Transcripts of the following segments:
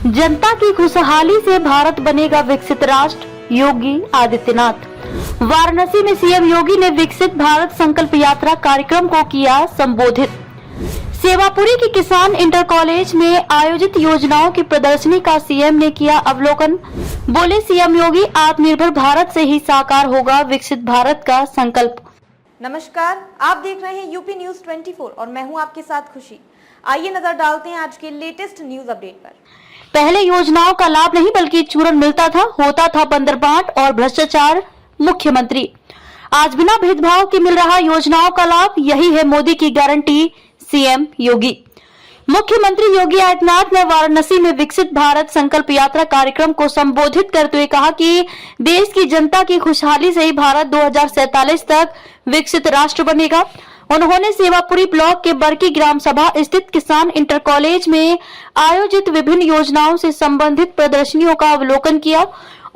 जनता की खुशहाली से भारत बनेगा विकसित राष्ट्र, योगी आदित्यनाथ। वाराणसी में सीएम योगी ने विकसित भारत संकल्प यात्रा कार्यक्रम को किया संबोधित। सेवापुरी के किसान इंटर कॉलेज में आयोजित योजनाओं की प्रदर्शनी का सीएम ने किया अवलोकन। बोले सीएम योगी, आत्मनिर्भर भारत से ही साकार होगा विकसित भारत का संकल्प। नमस्कार, आप देख रहे हैं यूपी न्यूज 24 और मैं हूं आपके साथ खुशी। आइए नजर डालते हैं आज के लेटेस्ट न्यूज अपडेट पर। पहले योजनाओं का लाभ नहीं बल्कि चूरन मिलता था, होता था बंदरबांट और भ्रष्टाचार। मुख्यमंत्री आज बिना भेदभाव के मिल रहा योजनाओं का लाभ, यही है मोदी की गारंटी। सीएम योगी। मुख्यमंत्री योगी आदित्यनाथ ने वाराणसी में विकसित भारत संकल्प यात्रा कार्यक्रम को संबोधित करते हुए कहा कि देश की जनता की खुशहाली से ही भारत 2047 तक विकसित राष्ट्र बनेगा। उन्होंने सेवापुरी ब्लॉक के बरकी ग्राम सभा स्थित किसान इंटर कॉलेज में आयोजित विभिन्न योजनाओं से संबंधित प्रदर्शनियों का अवलोकन किया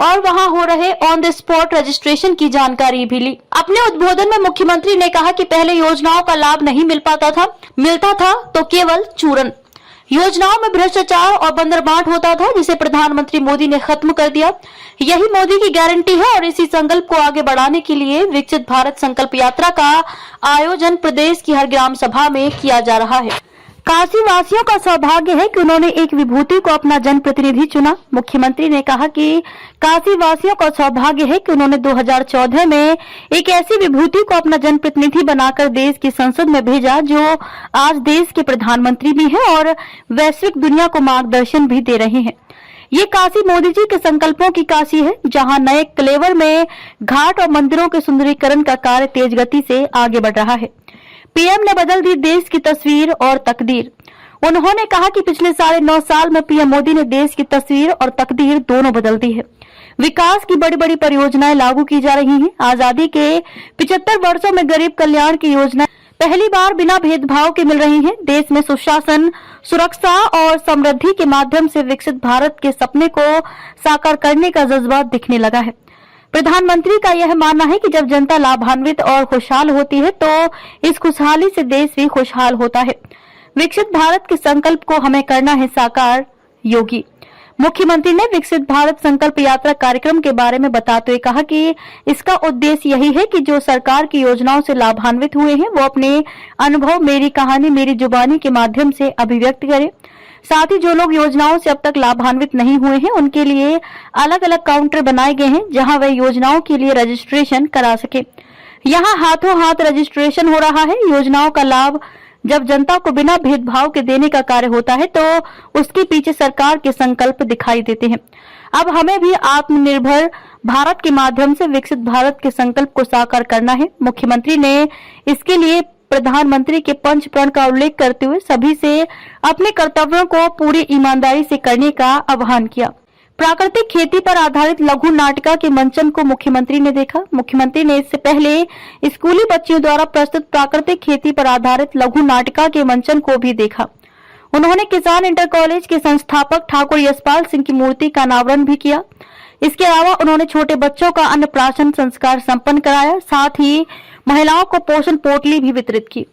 और वहां हो रहे ऑन द स्पॉट रजिस्ट्रेशन की जानकारी भी ली। अपने उद्बोधन में मुख्यमंत्री ने कहा कि पहले योजनाओं का लाभ नहीं मिलता था तो केवल चूरन। योजनाओं में भ्रष्टाचार और बंदरबांट होता था, जिसे प्रधानमंत्री मोदी ने खत्म कर दिया। यही मोदी की गारंटी है और इसी संकल्प को आगे बढ़ाने के लिए विकसित भारत संकल्प यात्रा का आयोजन प्रदेश की हर ग्राम सभा में किया जा रहा है। काशी वासियों का सौभाग्य है कि उन्होंने एक विभूति को अपना जनप्रतिनिधि चुना। मुख्यमंत्री ने कहा कि काशी वासियों का सौभाग्य है कि उन्होंने 2014 में एक ऐसी विभूति को अपना जनप्रतिनिधि बनाकर देश की संसद में भेजा जो आज देश के प्रधानमंत्री भी हैं और वैश्विक दुनिया को मार्गदर्शन भी दे रहे हैं। ये काशी मोदी जी के संकल्पों की काशी है, जहां नए क्लेवर में घाट और मंदिरों के सुंदरीकरण का कार्य तेज गति से आगे बढ़ रहा है। पीएम ने बदल दी देश की तस्वीर और तकदीर। उन्होंने कहा कि पिछले 9.5 साल में पीएम मोदी ने देश की तस्वीर और तकदीर दोनों बदल दी है। विकास की बड़ी बड़ी परियोजनाएं लागू की जा रही हैं। आजादी के 75 वर्षों में गरीब कल्याण की योजना पहली बार बिना भेदभाव के मिल रही है। देश में सुशासन, सुरक्षा और समृद्धि के माध्यम से विकसित भारत के सपने को साकार करने का जज्बा दिखने लगा है। प्रधानमंत्री का यह मानना है कि जब जनता लाभान्वित और खुशहाल होती है तो इस खुशहाली से देश भी खुशहाल होता है। विकसित भारत के संकल्प को हमें करना है साकार, योगी। मुख्यमंत्री ने विकसित भारत संकल्प यात्रा कार्यक्रम के बारे में बताते हुए कहा कि इसका उद्देश्य यही है कि जो सरकार की योजनाओं से लाभान्वित हुए हैं वो अपने अनुभव मेरी कहानी मेरी जुबानी के माध्यम से अभिव्यक्त करें। साथ ही जो लोग योजनाओं से अब तक लाभान्वित नहीं हुए हैं उनके लिए अलग अलग काउंटर बनाए गए हैं, जहां वे योजनाओं के लिए रजिस्ट्रेशन करा सके। यहां हाथों हाथ रजिस्ट्रेशन हो रहा है। योजनाओं का लाभ जब जनता को बिना भेदभाव के देने का कार्य होता है तो उसके पीछे सरकार के संकल्प दिखाई देते हैं। अब हमें भी आत्मनिर्भर भारत के माध्यम से विकसित भारत के संकल्प को साकार करना है। मुख्यमंत्री ने इसके लिए प्रधानमंत्री के पंच प्रण का उल्लेख करते हुए सभी से अपने कर्तव्यों को पूरी ईमानदारी से करने का आह्वान किया। प्राकृतिक खेती पर आधारित लघु नाटिका के मंचन को मुख्यमंत्री ने देखा। मुख्यमंत्री ने इससे पहले स्कूली बच्चियों द्वारा प्रस्तुत प्राकृतिक खेती पर आधारित लघु नाटिका के मंचन को भी देखा। उन्होंने किसान इंटर कॉलेज के संस्थापक ठाकुर यशपाल सिंह की मूर्ति का अनावरण भी किया। इसके अलावा उन्होंने छोटे बच्चों का अन्नप्राशन संस्कार संपन्न कराया। साथ ही महिलाओं को पोषण पोटली भी वितरित की।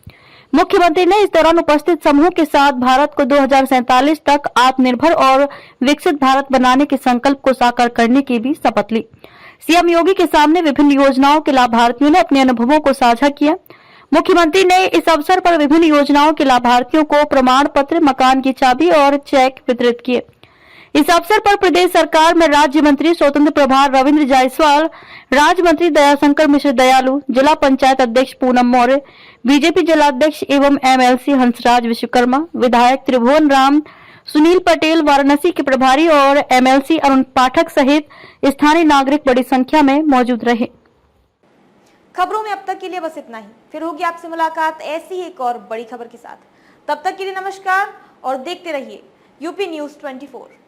मुख्यमंत्री ने इस दौरान उपस्थित समूह के साथ भारत को 2047 तक आत्मनिर्भर और विकसित भारत बनाने के संकल्प को साकार करने की भी शपथ ली। सीएम योगी के सामने विभिन्न योजनाओं के लाभार्थियों ने अपने अनुभवों को साझा किया। मुख्यमंत्री ने इस अवसर पर विभिन्न योजनाओं के लाभार्थियों को प्रमाण पत्र, मकान की चाबी और चेक वितरित किए। इस अवसर पर प्रदेश सरकार में राज्य मंत्री स्वतंत्र प्रभार रविंद्र जायसवाल, राज्य मंत्री दयाशंकर मिश्र दयालु, जिला पंचायत अध्यक्ष पूनम मौर्य, बीजेपी जिलाध्यक्ष एवं एमएलसी हंसराज विश्वकर्मा, विधायक त्रिभुवन राम, सुनील पटेल, वाराणसी के प्रभारी और एमएलसी अरुण पाठक सहित स्थानीय नागरिक बड़ी संख्या में मौजूद रहे। खबरों में अब तक के लिए बस इतना ही। फिर होगी आपसे मुलाकात ऐसी एक और बड़ी खबर के साथ। तब तक के लिए नमस्कार और देखते रहिए यूपी न्यूज 24।